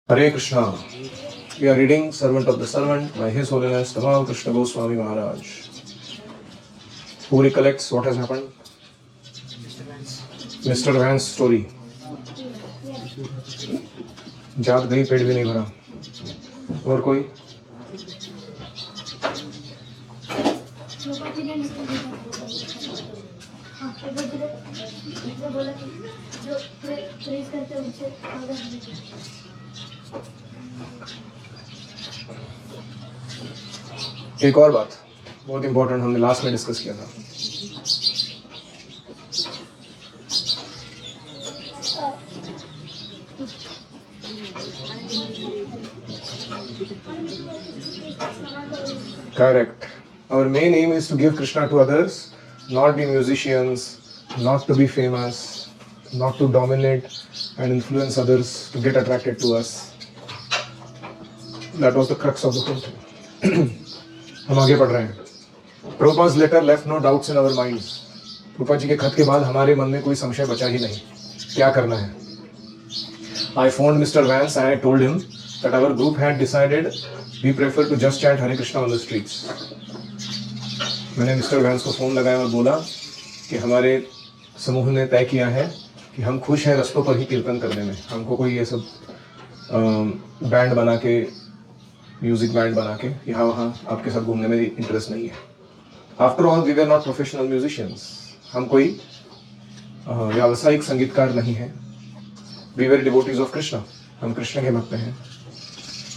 Hare Krishna. We are reading Servant of the Servant by His Holiness Tamal Krishna Goswami Maharaj. Who recollects what has happened? Mr. Van's story. जात गई पेट भी नहीं भरा. और कोई? एक और बात बहुत इंपॉर्टेंट हमने लास्ट में डिस्कस किया था. Correct. Our main aim is to give Krishna to others, not be musicians, not to be famous, not to dominate and influence others to get attracted to us. That was the crux of the whole thing. हम आगे बढ़ रहे हैं. Prabhupada's letter left no doubts in our minds. Prabhupada ji के खत के बाद हमारे मन में कोई संशय बचा ही नहीं. क्या करना है? I phoned Mr. Vance and I told him that our group had decided we prefer to just chant Hare Krishna on the streets. मैंने मिस्टर वैंस को फ़ोन लगाया और बोला कि हमारे समूह ने तय किया है कि हम खुश हैं रस्तों पर ही कीर्तन करने में. हमको कोई ये सब बैंड बना के, म्यूजिक बैंड बना के यहाँ वहाँ आपके साथ घूमने में इंटरेस्ट नहीं है. After all we were not professional musicians. हम कोई व्यावसायिक संगीतकार नहीं हैं. We were devotees of Krishna. हम कृष्ण के भक्त हैं.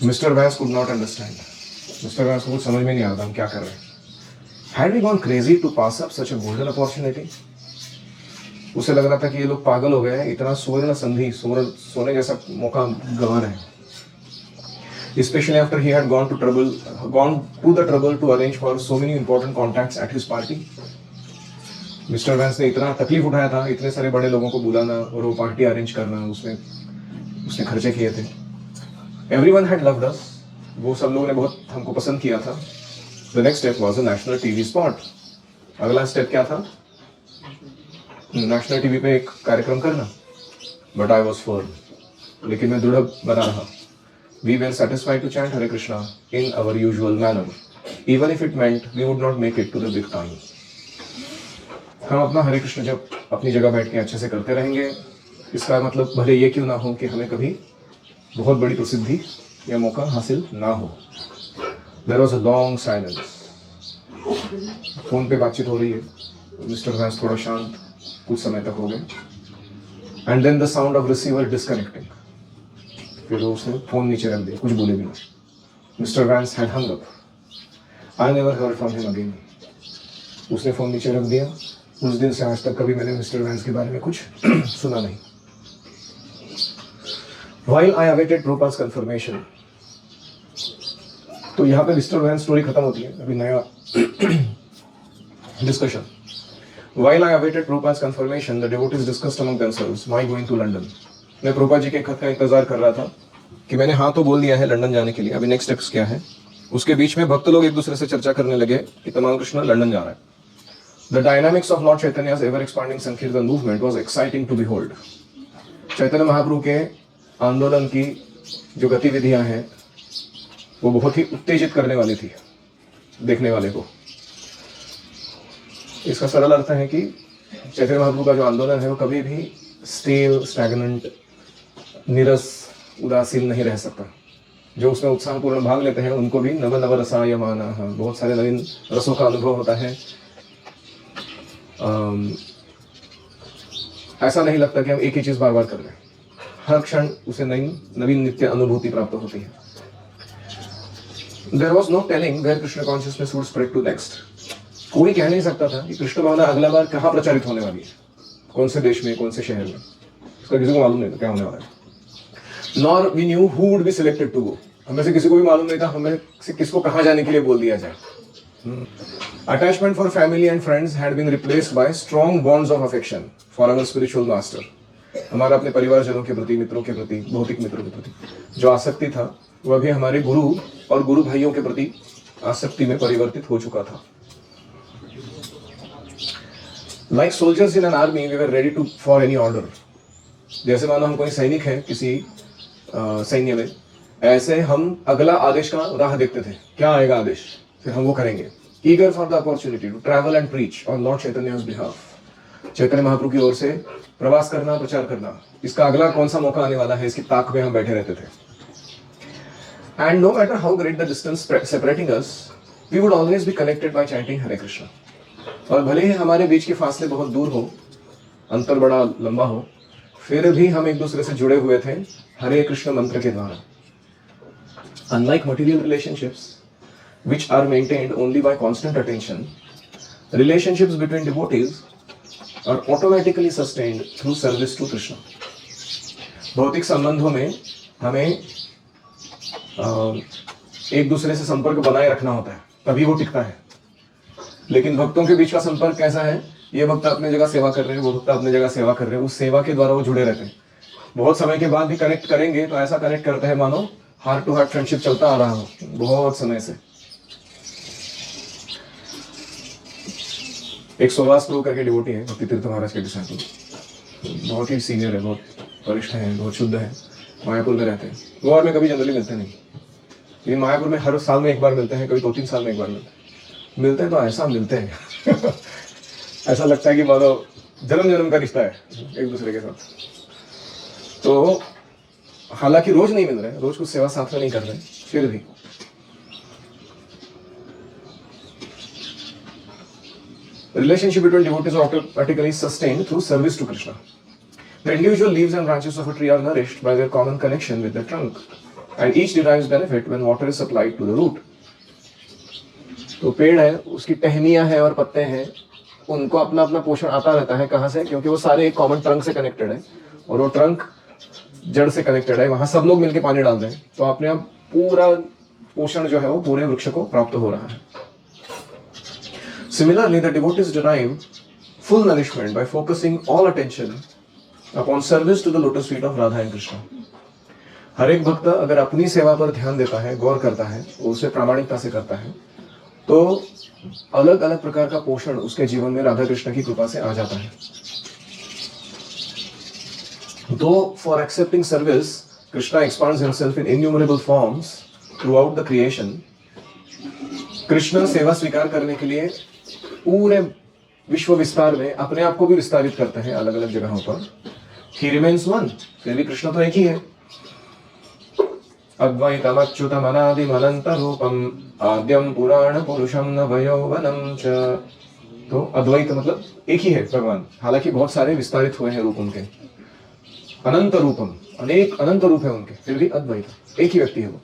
Mister Vance could not understand. Mister Vance को कुछ समझ में नहीं आता हम क्या कर रहे हैं. Had we gone crazy to pass up such a golden opportunity? उसे लग रहा था कि ये लोग पागल हो गए हैं. इतना सुवर्ण संधि, सोने जैसा मौका गंवा रहे हैं. Especially after he had gone to the trouble to arrange for so many important contacts at his party. Mister Vance ने इतना तकलीफ उठाया था, इतने सारे बड़े लोगों को बुलाना और वो पार्टी अरेंज करना, उसने खर्चे किए थे. Everyone had loved us. वो सब लोगों ने बहुत हमको पसंद किया था. The next step was a national TV spot. अगला स्टेप क्या था? नेशनल टीवी पे एक कार्यक्रम करना. But I was firm. लेकिन मैं दृढ़ बना रहा. We were satisfied to chant Hare Krishna in our usual manner, even if it meant we would not make it to the big time. हम अपना हरे कृष्ण जब अपनी जगह बैठ के अच्छे से करते रहेंगे. इसका मतलब भले ये क्यों ना हो कि हमें कभी बहुत बड़ी प्रसिद्धि या मौका हासिल ना हो. There was a long silence. Phone पे बातचीत हो रही है. मिस्टर वैंस थोड़ा शांत कुछ समय तक हो गए. And then the sound of receiver disconnecting. फिर उसने फोन नीचे रख दिया, कुछ बोले भी नहीं. Mister Vance had hung up. I never heard from him again. उसने फोन नीचे रख दिया. उस दिन से आज तक कभी मैंने मिस्टर वैंस के बारे में कुछ सुना नहीं. While I awaited Prabhupada's confirmation. तो यहाँ पे मिस्टर वैन स्टोरी खत्म होती है. अभी नया discussion. While I awaited Prabhupada's confirmation, the devotees discussed among themselves my going to London. मैं प्रभुपाद जी के खत का इंतजार कर रहा था कि मैंने हाँ तो बोल दिया है लंदन जाने के लिए. अभी नेक्स्ट स्टेप्स क्या है? उसके बीच में भक्त लोग एक दूसरे से चर्चा करने लगे कि तमाल कृष्ण लंदन जा रहा है. The dynamics of Lord Chaitanya's ever-expanding Sankirtan movement was exciting to behold. Chaitanya Mahaprabhu के आंदोलन की जो गतिविधियां हैं वो बहुत ही उत्तेजित करने वाली थी देखने वाले को. इसका सरल अर्थ है कि चैतन्य महाप्रभु का जो आंदोलन है वो कभी भी स्टेल, स्टैग्नेंट, निरस, उदासीन नहीं रह सकता. जो उसमें उत्साहपूर्ण भाग लेते हैं उनको भी नव नव रसायमाना, बहुत सारे नवीन रसों का अनुभव होता है. ऐसा नहीं लगता कि हम एक ही चीज बार बार कर रहे हैं. हर क्षण उसे नवीन नित्य अनुभूति प्राप्त होती है. There was no telling where Krishna consciousness would spread to next. कोई कह नहीं सकता था कि कृष्ण भावना अगला बार कहाँ प्रचारित होने वाली है, कौन से देश में, कौन से शहर में. इसका किसी को मालूम नहीं था क्या होने वाला है. Nor we knew who would be selected to go. हमें से किसी को भी मालूम नहीं था हमें से किसको कहाँ जाने के लिए बोल दिया जाए. Attachment for family and friends had been replaced by strong bonds of affection for our spiritual master. हमारा अपने परिवारजनों के प्रति, मित्रों के प्रति, भौतिक मित्रों के प्रति जो आसक्ति था वह भी हमारे गुरु और गुरु भाइयों के प्रति आसक्ति में परिवर्तित हो चुका था. Like soldiers in an army, we were ready for any order. जैसे मानो हम कोई सैनिक हैं किसी सैन्य में, ऐसे हम अगला आदेश का राह देखते थे, क्या आएगा आदेश, फिर हम वो करेंगे। Eager for the opportunity to travel and preach on Lord Chaitanya's behalf, Chaitanya Mahaprabhu की ओर से प्रवास करना, प्रचार करना, इसका अगला कौन सा मौका आने वाला है, इसकी ताक में हम बैठे रहते थे। And no matter how great the distance separating us, we would always be connected by chanting Hare Krishna. और भले ही हमारे बीच के फासले बहुत दूर हो, अंतर बड़ा लंबा हो, फिर भी हम एक दूसरे से जुड़े हुए थे हरे कृष्ण मंत्र के द्वारा। Unlike material relationships, which are maintained only by constant attention, relationships between devotees are automatically sustained through service to Krishna. भौतिक संबंधों में हमें एक दूसरे से संपर्क बनाए रखना होता है, तभी वो टिकता है। लेकिन भक्तों के बीच का संपर्क कैसा है, ये भक्त अपने जगह सेवा कर रहे हैं, वो भक्त अपने जगह सेवा कर रहे हैं, उस सेवा के द्वारा वो जुड़े रहते हैं। बहुत समय के बाद भी कनेक्ट करेंगे तो ऐसा कनेक्ट करते हैं मानो हार्ट टू हार्ट फ्रेंडशिप चलता आ रहा हो बहुत समय से। एक सुभाष प्रभु करके डिवोटी है, भक्ति तीर्थ महाराज के डिसाइपल, बहुत ही सीनियर है, बहुत वरिष्ठ है, बहुत शुद्ध है, मायापुर में रहते हैं। गोवा में कभी जनरली मिलते नहीं, लेकिन मायापुर में हर साल में एक बार मिलते हैं, कभी 2-3 साल में एक बार मिलते हैं तो ऐसा मिलते हैं ऐसा लगता है कि मानो जन्म जन्म का रिश्ता है एक दूसरे के साथ। तो हालांकि रोज नहीं मिल रहे, रोज कुछ सेवा साथ में नहीं कर रहे, फिर भी relationship between devotees are automatically sustained through service to Krishna. The individual leaves and branches of a tree are nourished by their common connection with the trunk, and each derives benefit when water is supplied to the root. तो पेड़ है, उसकी टहनियां हैं और पत्ते हैं, उनको अपना अपना पोषण आता रहता है। कहाँ से? क्योंकि वो सारे एक कॉमन ट्रंक से कनेक्टेड है, और वो ट्रंक जड़ से कनेक्टेड है, वहां सब लोग मिलकर पानी डाल दें तो अपने आप पूरा पोषण जो है वो पूरे वृक्ष को प्राप्त हो रहा है। Similarly, the devotees derive full nourishment by focusing all attention upon service to the lotus feet of Radha and Krishna. हर एक भक्त अगर अपनी सेवा पर ध्यान देता है, गौर करता है, उसे प्रामाणिकता से करता है, तो अलग अलग प्रकार का पोषण उसके जीवन में राधा कृष्ण की कृपा से आ जाता है। Though for accepting service, Krishna expands himself in innumerable forms throughout the creation, Krishna सेवा स्वीकार करने के लिए पूरे विश्व विस्तार में अपने आप को भी विस्तारित करते हैं अलग अलग जगहों पर। He remains one, फिर भी कृष्ण तो एक ही है। अद्वैतम अच्युतम अनादिम अनंत रूपम आद्यम पुराण पुरुषम नवयौवनम च। तो अद्वैत मतलब एक ही है भगवान, हालांकि बहुत सारे विस्तारित हुए हैं रूप उनके। अनंत रूपम, अनेक अनंत रूप है उनके, फिर भी अद्वैत, एक ही व्यक्ति है वो।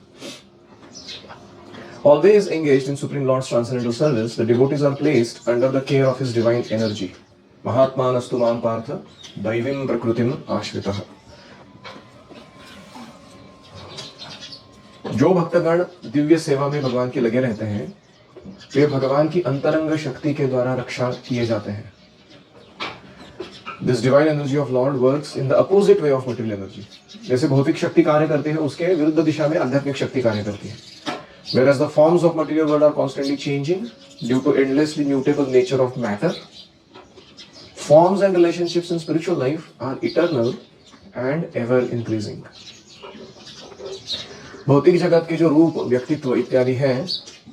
Always engaged in Supreme Lord's transcendental service, the devotees are placed under the care of his divine energy. Mahatmanastu mam partha daivim prakrutim ashritah. जो भक्तगण दिव्य सेवा में भगवान के लगे रहते हैं, वे भगवान की अंतरंग शक्ति के द्वारा रक्षा किए जाते हैं। This divine energy of Lord works in the opposite way of material energy. जैसे भौतिक शक्ति कार्य करती है, उसके विरुद्ध दिशा में आध्यात्मिक शक्ति कार्य करती है। Whereas the forms of material world are constantly changing due to endlessly mutable nature of matter, forms and relationships in spiritual life are eternal and ever increasing. भौतिक जगत के जो रूप, व्यक्तित्व इत्यादि है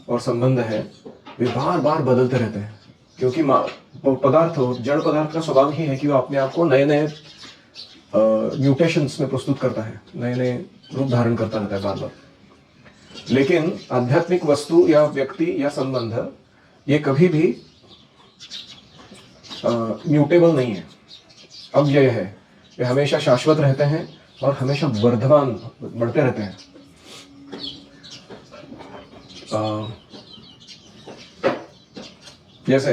और संबंध है, वे बार बार बदलते रहते हैं, क्योंकि पदार्थ, जड़ पदार्थ का स्वभाव ही है कि वो अपने आप को नए नए म्यूटेशंस में प्रस्तुत करता है, नए नए रूप धारण करता रहता है बार बार। लेकिन आध्यात्मिक वस्तु या व्यक्ति या संबंध ये कभी भी म्यूटेबल नहीं है, अव्यय है, वे हमेशा शाश्वत रहते हैं और हमेशा वर्धमान, बढ़ते रहते हैं। जैसे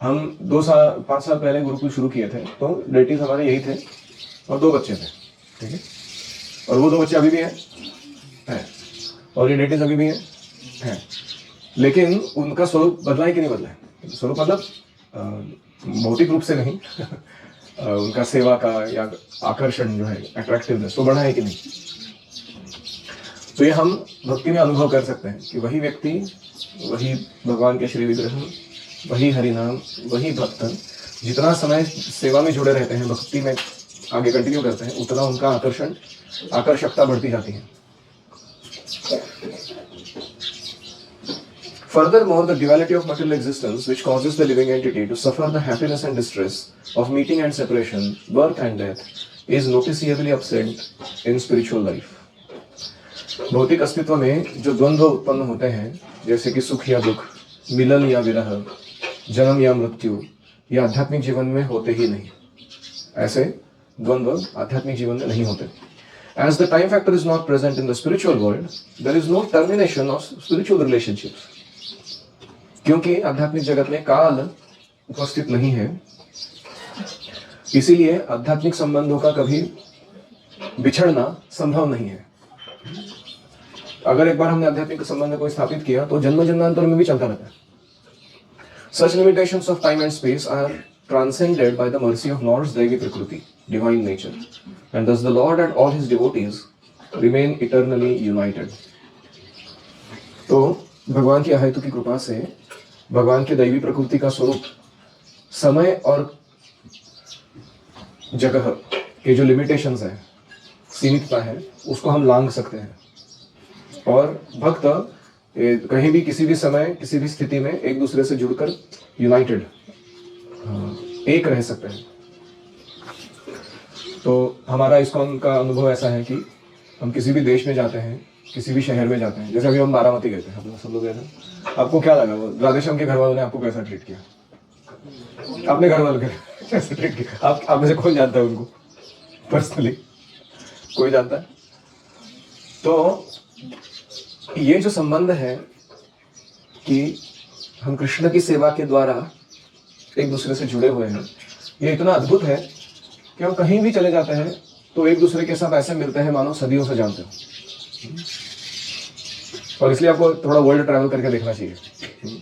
हम 5 साल पहले गुरुकुल शुरू किए थे, तो डेटीज हमारे यही थे और 2 बच्चे थे, ठीक है, और वो 2 बच्चे अभी भी हैं, और ये डेटीज अभी भी हैं, लेकिन उनका स्वरूप बदला है कि नहीं बदला है? स्वरूप मतलब भौतिक रूप से नहीं उनका सेवा का या आकर्षण जो है, अट्रैक्टिवनेस, वो बढ़ा है कि नहीं? तो ये हम भक्ति में अनुभव कर सकते हैं कि वही व्यक्ति, वही भगवान के श्री विग्रह, वही हरिनाम, वही भक्त जितना समय सेवा में जुड़े रहते हैं, भक्ति में आगे कंटिन्यू करते हैं, उतना उनका आकर्षण आकर्षकता बढ़ती जाती है। Furthermore, the duality of material existence, which causes the living entity to suffer the happiness and distress of meeting and separation, birth and death, is noticeably absent in spiritual life. भौतिक अस्तित्व में जो द्वंद्व उत्पन्न होते हैं, जैसे कि सुख या दुख, मिलन या विरह, जन्म या मृत्यु, या आध्यात्मिक जीवन में होते ही नहीं। ऐसे द्वंद्व आध्यात्मिक जीवन में नहीं होते। As the time factor is not present in the spiritual world, there is no termination of spiritual relationships. क्योंकि आध्यात्मिक जगत में काल उपस्थित नहीं है, इसीलिए आध्यात्मिक संबंधों का कभी बिछड़ना संभव नहीं है। अगर एक बार हमने आध्यात्मिक संबंध को स्थापित किया तो जन्म जन्मांतर में भी चलता रहता है। Such limitations of time and space are transcended by the mercy of Lord's Devi Prakriti, divine nature, and thus the Lord and all his devotees remain eternally united. तो भगवान की अहेतु की कृपा से भगवान के दैवी प्रकृति का स्वरूप समय और जगह के जो लिमिटेशंस है, सीमितता है, उसको हम लांघ सकते हैं और भक्त कहीं भी किसी भी समय किसी भी स्थिति में एक दूसरे से जुड़कर यूनाइटेड एक रह सकते हैं। तो हमारा इस्कॉन का अनुभव ऐसा है कि हम किसी भी देश में जाते हैं, किसी भी शहर में जाते हैं, जैसे अभी हम बारामती गए थे, हम लोग सब लोग गए थे। आपको क्या लगा वो राधेश्याम के घर वालों ने आपको कैसा ट्रीट किया? अपने घर वालों के कैसे ट्रीट किया? आप में से कौन जानता है उनको पर्सनली? कोई जानता है? तो ये जो संबंध है कि हम कृष्ण की सेवा के द्वारा एक दूसरे से जुड़े हुए हैं, ये इतना अद्भुत है कि हम कहीं भी चले जाते हैं तो एक दूसरे के साथ ऐसे मिलते हैं मानो सदियों से जानते हो। और इसलिए आपको थोड़ा वर्ल्ड ट्रैवल करके देखना चाहिए।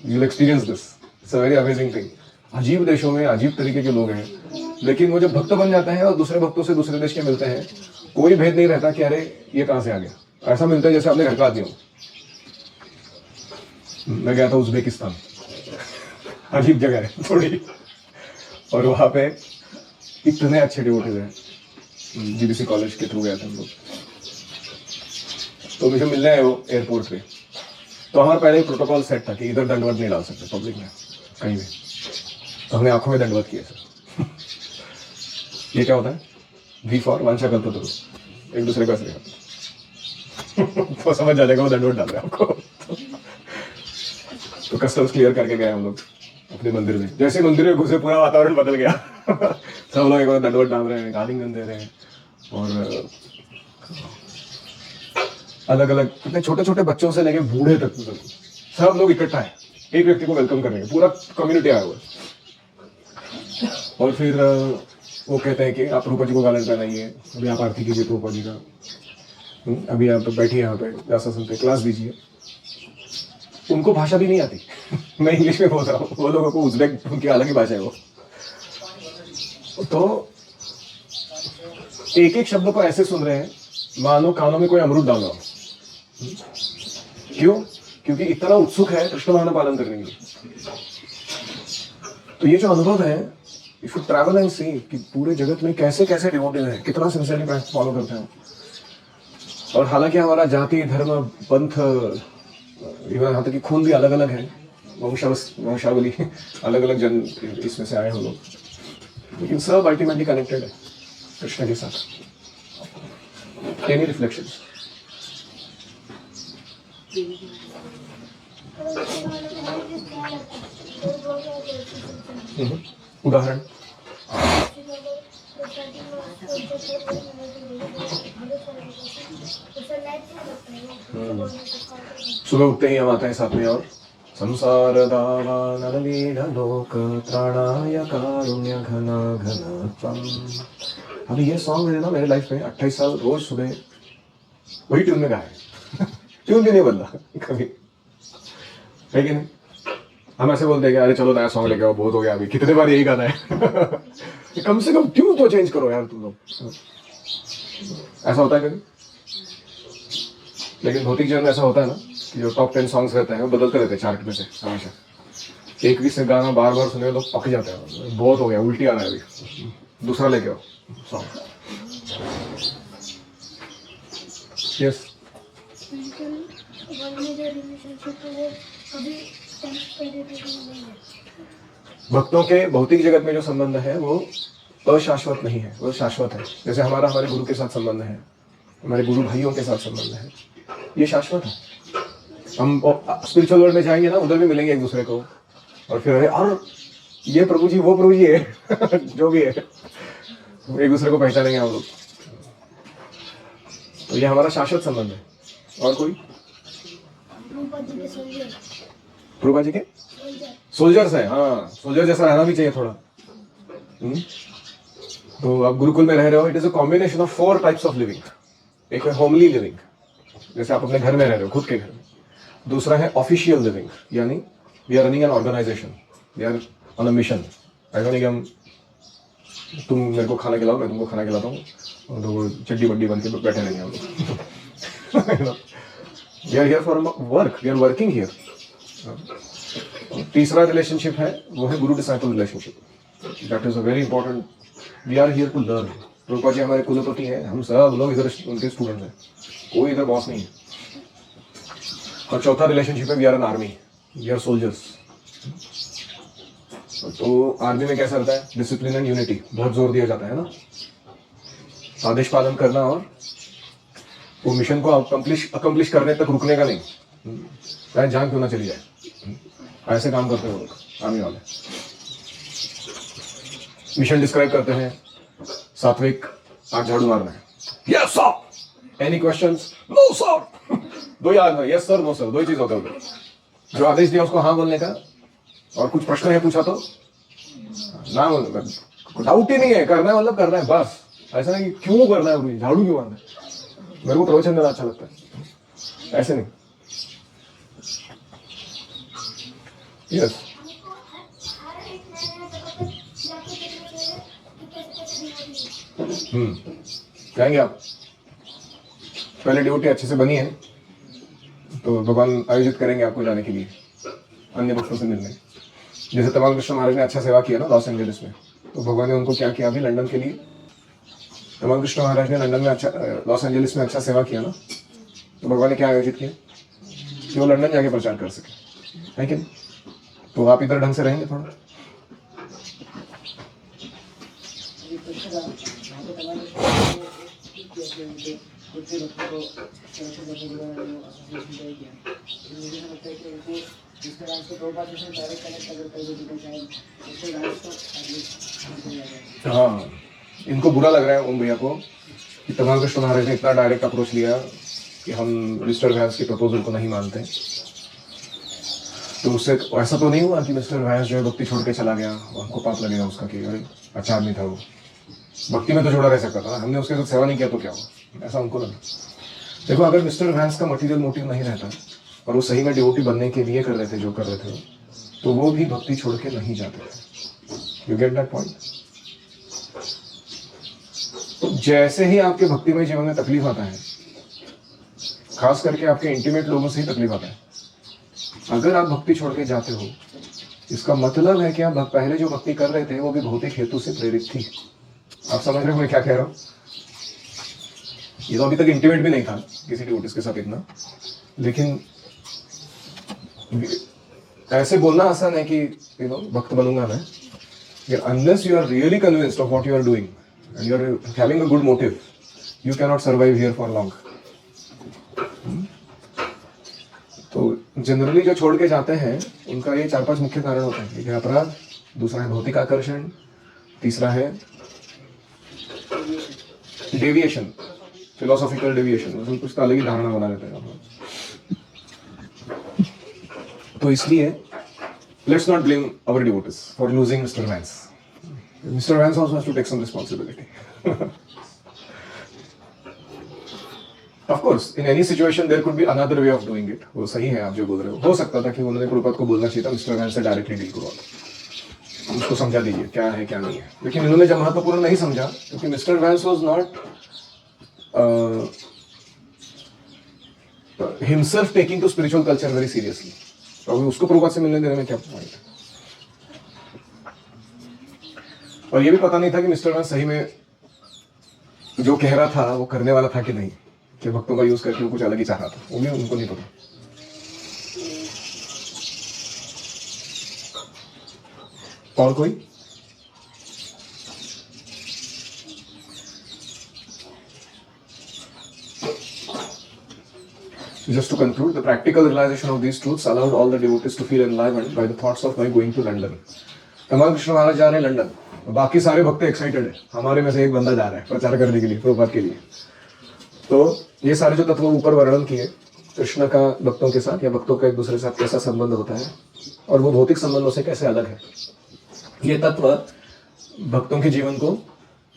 You will experience this, it's a very amazing thing. अजीब देशों में अजीब तरीके के लोग हैं, लेकिन वो जब भक्त बन जाते हैं और दूसरे भक्तों से दूसरे देश के मिलते हैं, कोई भेद नहीं रहता कि अरे ये कहाँ से आ गया। ऐसा मिलता है जैसे अपने घर का आदमी हो। मैं गया था उज्बेकिस्तान, अजीब जगह है थोड़ी, और वहाँ पे इतने अच्छे डिवोटीज हैं। जीबीसी कॉलेज के थ्रू गया था हम लोग, तो मुझे मिलने आए वो एयरपोर्ट पे। तो हमारा पहले ही प्रोटोकॉल सेट था कि इधर दंडवत नहीं डाल सकते पब्लिक में कहीं भी, तो हमने आंखों में दंडवत किया सर। ये क्या होता है? वी फॉर वांछा कल्पतरु, एक दूसरे को ऐसे तो समझ जाएगा वो दंडवत डाल रहे हैं आपको। तो कस्टम्स क्लियर करके गए हम लोग अपने मंदिर में। जैसे मंदिर में घुसे पूरा वातावरण बदल गया। सब लोग एक बार दंडवत डाल रहे हैं, गालिंगन दे रहे हैं, और अलग अलग इतने छोटे छोटे बच्चों से लेके बूढ़े तक सब लोग इकट्ठा है एक व्यक्ति को वेलकम करने के, पूरा कम्युनिटी आया हुआ है। और फिर वो कहते हैं कि आप रूपा जी को गालन पहनाइए, अभी आप आरती कीजिए रूपा जी का, अभी आप बैठिए यहाँ पे दासा सुनते क्लास दीजिए। उनको भाषा भी नहीं आती। मैं इंग्लिश में बोल रहा हूँ, वो लोगों को उज़्बेक उनकी अलग ही भाषा है वो। तो एक एक शब्द को ऐसे सुन रहे हैं मानो कानों में कोई अमृत डाल रहा हो। क्यों? क्योंकि इतना उत्सुक है कृष्ण भावना पालन करने के लिए। तो ये जो अनुभव है, इफ यू ट्रैवल एंड सी कि पूरे जगत में कैसे कैसे डिवोटेड हैं, कितना सिंसियरली फॉलो करते हैं। और हालांकि हमारा जाति धर्म पंथ इवन यहाँ तक कि खून भी अलग अलग है, वंशावली अलग अलग जन इसमें से आए हो लोग, लेकिन सब अल्टीमेटली कनेक्टेड है कृष्ण के साथ। Any reflections? उदाहरण? सुबह उठते ही हम आते हैं साथ में और संसार दावा नरलीढ़ लोक त्राणाय कारुण्य घन घन त्वम्। अभी ये सॉन्ग है ना मेरे लाइफ में 28 साल रोज सुबह वही ट्यून में गाए। ट्यून भी नहीं बदला कभी, है कि नहीं? हम ऐसे बोलते हैं कि अरे चलो नया सॉन्ग लेके आओ, बहुत हो गया अभी, कितने बार यही गाना है। कम से कम ट्यून तो चेंज करो यार तुम लोग। ऐसा होता है कभी? लेकिन भौतिक जीवन में ऐसा होता है ना कि जो टॉप 10 सॉन्ग्स रहते हैं वो बदलते रहते हैं चार्ट में से हमेशा। एक भी से गाना बार बार सुने लोग पक जाते हैं, बहुत हो गया, उल्टी आ रहा है अभी, दूसरा लेके आओ सॉन्ग। यस स्पिरिचुअल वर्ल्ड में जो रिलेशनशिप है वो कभी टेम्परेरी नहीं है। भक्तों के भौतिक जगत में जो संबंध है वो अशाश्वत नहीं है, वो शाश्वत है। जैसे हमारा हमारे गुरु के साथ संबंध है, हमारे गुरु भाइयों के साथ संबंध है, ये शाश्वत है। हम स्पिरिचुअल वर्ल्ड में जाएंगे ना, उधर भी मिलेंगे एक दूसरे को, और फिर अरे और ये प्रभु जी वो प्रभु जी है जो भी है, एक दूसरे को पहचानेंगे हम लोग। तो ये हमारा शाश्वत संबंध है। और कोई? रूपा जी के सोल्जर प्रभा जी के सोल्जर सोल्जर्स है। हाँ, सोल्जर जैसा रहना भी चाहिए थोड़ा। तो आप गुरुकुल में रह रहे हो, it is a combination of 4 types of living. एक है होमली लिविंग, जैसे आप अपने घर में रह रहे हो, खुद के घर में। दूसरा है ऑफिशियल लिविंग, यानी we are running an organisation, we are on a mission. ऐसा नहीं कि हम तुम मेरे को खाना खिलाओ, मैं तुमको खाना खिलाता हूँ, और तो चड्डी बड्डी बन के बैठे रहेंगे हम लोग। We are here for work, we are working here. तीसरा रिलेशनशिप है वो है guru disciple relationship. That is a very important. We are here to learn. Rupa ji हमारे कुलपति हैं, हम सब लोग इधर उनके स्टूडेंट हैं, कोई इधर बॉस नहीं है। और चौथा रिलेशनशिप है we are an army, we are soldiers. तो आर्मी में कैसा रहता है? डिसिप्लिन एंड यूनिटी बहुत जोर दिया जाता है ना, आदेश पालन करना, और वो मिशन को अकम्प्लिश करने तक रुकने का नहीं, चाहे जान क्यों ना चली जाए। ऐसे काम करते हैं वो लोग, आर्मी वाले। मिशन डिस्क्राइब करते हैं, सात्विक 8 झाड़ू मारना है, yes sir. Any questions? No sir. दो ही आदमी, यस सर नो सर, दो ही चीज होता है उधर। जो आदेश दिया उसको हाँ बोलने का, और कुछ प्रश्न है पूछा तो ना बोलने का। डाउट ही नहीं है, करना है मतलब करना है बस। ऐसा नहीं कि क्यों करना है, झाड़ू क्यों मारना है, मेरे को प्रवचन देना अच्छा लगता है, ऐसे नहीं। यस जाएंगे आप। पहले ड्यूटी अच्छे से बनी है तो भगवान आयोजित करेंगे आपको जाने के लिए अन्य भक्तों से मिलने। जैसे तमाल कृष्ण महाराज ने अच्छा सेवा किया ना लॉस एंजलिस में, तो भगवान ने उनको क्या किया अभी लंदन के लिए? तमाल कृष्ण महाराज ने लंदन में अच्छा, लॉस एंजलिस में अच्छा सेवा किया ना, तो भगवान ने क्या आयोजित किया कि वो लंदन जाके प्रचार कर सके, है कि नहीं? तो आप इधर ढंग से रहेंगे थोड़ा। हाँ, इनको बुरा लग रहा है ओम भैया को कि तमाल कृष्ण महाराज ने इतना डायरेक्ट अप्रोच लिया कि हम मिस्टर व्यास के प्रपोजल को नहीं मानते। तो उससे ऐसा तो नहीं हुआ कि मिस्टर व्यास जो है भक्ति छोड़ के चला गया, हमको पाप लगेगा उसका कि अरे अच्छा आदमी था वो, भक्ति में तो जुड़ा रह सकता था, हमने उसके साथ सेवा नहीं किया तो क्या हुआ, ऐसा उनको लगा। देखो, अगर मिस्टर व्यास का मटेरियल मोटिव नहीं रहता और वो सही में डिवोटी बनने के लिए कर रहे थे जो कर रहे थे, तो वो भी भक्ति छोड़ के नहीं जाते थे। You get that point? तो जैसे ही आपके भक्तिमय जीवन में तकलीफ आता है, खास करके आपके इंटीमेट लोगों से ही तकलीफ आता है, अगर आप भक्ति छोड़ के जाते हो, इसका मतलब है कि आप पहले जो भक्ति कर रहे थे वो भी भौतिक हेतु से प्रेरित थी। आप समझ रहे हो मैं क्या कह रहा हूं? ये तो अभी तक इंटीमेट भी नहीं था किसी डिवोटीज के साथ इतना, लेकिन ऐसे बोलना आसान है कि भक्त बनूंगा मैं, unless you are really convinced of what you are doing and you are having a good motive, you cannot survive here for long. तो जनरली जो छोड़ के जाते हैं उनका ये 4-5 मुख्य कारण होते हैं। एक है अपराध, दूसरा है भौतिक आकर्षण, तीसरा है डेविएशन, फिलोसॉफिकल डेविएशन, उसमें कुछ अलग ही धारणा बना लेते हैं। तो इसलिए let's not blame our devotees for losing Mr. Vance. Mr. Vance also has to take some responsibility. Of course, in any situation there could be another way of doing it. वो सही है आप जो बोल रहे हो सकता था कि उन्होंने प्रभुपाद को बोलना चाहिए था मिस्टर वैन से डायरेक्टली डील करो, उसको समझा दीजिए क्या है क्या नहीं है। लेकिन इन्होंने जब महत्वपूर्ण नहीं समझा, क्योंकि mister Vance was not himself taking to spiritual culture very seriously. तो अभी उसको प्रभुपाद से मिलने देने में क्या पॉइंट है? और ये भी पता नहीं था कि मिस्टर वैंस सही में जो कह रहा था वो करने वाला था कि नहीं। कि भक्तों का यूज करके वो कुछ अलग ही चाह रहा था, वो भी उनको नहीं पता। और कोई? Just to conclude, the practical realization of these truths allowed all the devotees to feel enlivened by the thoughts of my going to London. तमाम कृष्ण महाराज जा रहे हैं लंदन, बाकी सारे भक्त एक्साइटेड है, हमारे में से एक बंदा जा रहा है प्रचार करने के लिए, प्रभुपाद के लिए। तो ये सारे जो तत्व ऊपर वर्णन किए कृष्ण का भक्तों के साथ या भक्तों का एक दूसरे के साथ कैसा संबंध होता है और वो भौतिक संबंधों से कैसे अलग है, ये तत्व भक्तों के जीवन को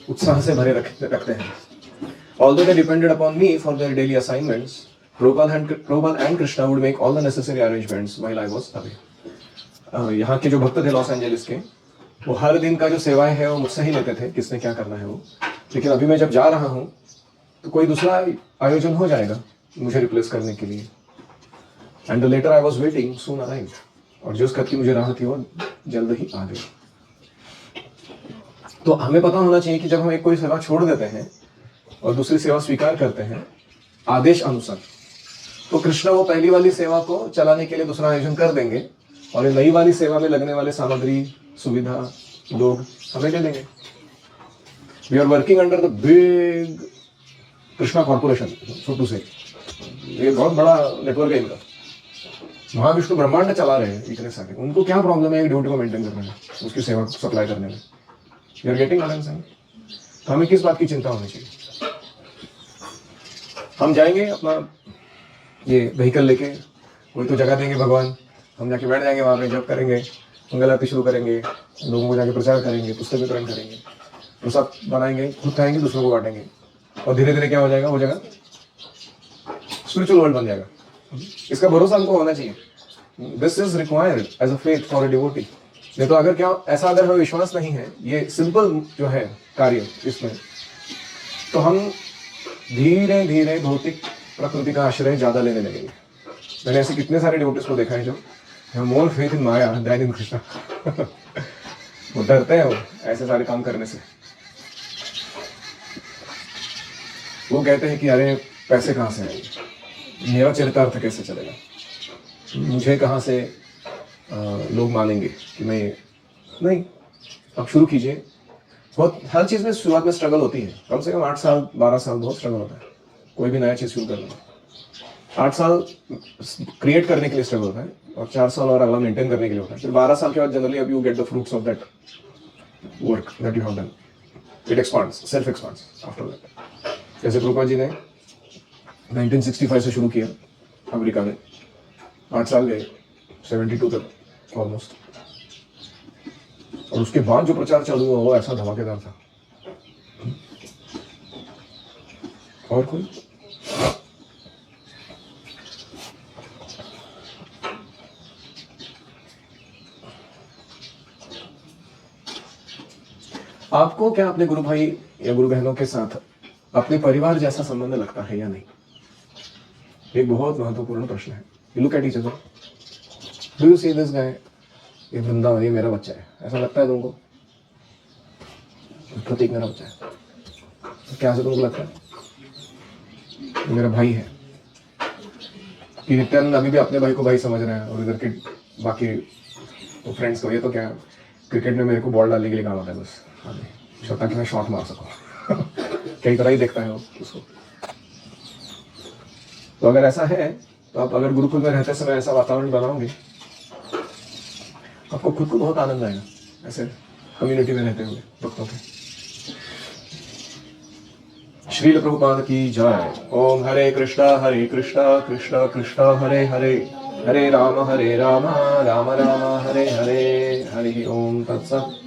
उत्साह से भरे रखते हैं। Although they depended upon me for their daily assignments, Prabhupada and Krishna would make all the necessary arrangements while I was away. यहाँ के जो भक्त थे लॉस एंजलिस के, वो हर दिन का जो सेवाएं है वो मुझसे ही लेते थे, किसने क्या करना है वो। लेकिन अभी मैं जब जा रहा हूँ तो कोई दूसरा आयोजन हो जाएगा मुझे रिप्लेस करने के लिए। And the letter I was waiting soon arrived, और जो खत की मुझे राह थी वो जल्द ही आ गई। तो हमें पता होना चाहिए कि जब हम एक कोई सेवा छोड़ देते हैं और दूसरी सेवा स्वीकार करते हैं आदेश अनुसार, तो कृष्ण वो पहली वाली सेवा को चलाने के लिए दूसरा आयोजन कर देंगे और ये नई वाली सेवा में लगने वाले सामग्री, सुविधा, लोग हमें दे देंगे। We are working under the big Krishna corporation, so to say. ये बहुत बड़ा नेटवर्क है इनका, महाविष्णु ब्रह्मांड चला रहे हैं इतने सारे। उनको क्या प्रॉब्लम है एक ड्यूटी को मेंटेन करने में, उसकी सेवा सप्लाई करने में? We are getting attention. तो हमें किस बात की चिंता होनी चाहिए? हम जाएंगे अपना ये व्हीकल लेके, कोई तो जगह देंगे भगवान, हम जाके बैठ जाएंगे वहाँ पे, जप करेंगे, मंगल आरती शुरू करेंगे, लोगों को जाके प्रचार करेंगे, पुस्तक वितरण करेंगे, प्रसाद बनाएंगे, खुद खाएंगे, दूसरों को बांटेंगे, और धीरे धीरे क्या हो जाएगा, वो जगह स्पिरिचुअल वर्ल्ड बन जाएगा। इसका भरोसा हमको होना चाहिए। This is required as a faith for a devotee. नहीं तो अगर क्या ऐसा अगर हमें विश्वास नहीं है ये सिंपल जो है कार्य इसमें, तो हम धीरे धीरे भौतिक प्रकृति का आश्रय ज्यादा लेने लगेंगे। मैंने ऐसे कितने सारे डिवोटीज को देखा है जो more faith in maya than in Krishna. वो डरते हैं वो ऐसे सारे काम करने से। वो कहते हैं कि अरे पैसे कहाँ से आएंगे, मेरा चरितार्थ कैसे चलेगा, मुझे कहाँ से लोग मानेंगे कि मैं। नहीं, आप शुरू कीजिए। बहुत हर चीज़ में शुरुआत में स्ट्रगल होती है, कम से कम 8 साल 12 साल बहुत स्ट्रगल होता है कोई भी नया चीज़ शुरू करने में। 8 साल क्रिएट करने के लिए स्ट्रगल होता है और 4 साल और अगला मेंटेन करने के लिए होता है। फिर 12 साल के बाद जनरली अब you get the fruits of that work that you have done. It expands, self expands after that. जैसे प्रभुपाद जी ने 1965 से शुरू किया अमेरिका में, 8 साल गए 72 तक ऑलमोस्ट, और उसके बाद जो प्रचार चालू हुआ वो ऐसा धमाकेदार था। और कोई? आपको क्या अपने गुरु भाई या गुरु बहनों के साथ अपने परिवार जैसा संबंध लगता है या नहीं? एक बहुत महत्वपूर्ण प्रश्न है। You look at each other, do you see this guy, ये वृंदावन, ये मेरा बच्चा है, ऐसा लगता है तुमको? प्रतीक मेरा बच्चा है, तो क्या से तुमको लगता है ये मेरा भाई है? कि नित्यानंद अभी भी अपने भाई को भाई समझ रहे हैं और इधर के बाकी तो फ्रेंड्स को ये तो क्या क्रिकेट में मेरे को बॉल डालने के लिए काम आता है बस, ताकि मैं शॉट मार सकूं। कई तरह ही देखता है वो उसको। तो अगर ऐसा है तो आप अगर गुरुकुल में रहते समय ऐसा वातावरण बनाओगे, आपको खुद को बहुत आनंद आएगा ऐसे कम्युनिटी में रहते हुए भक्तों के। श्रील प्रभुपाद की जय। ओम हरे कृष्णा कृष्णा कृष्णा हरे हरे, हरे राम राम राम हरे हरे, हरि ओम तत्सत्।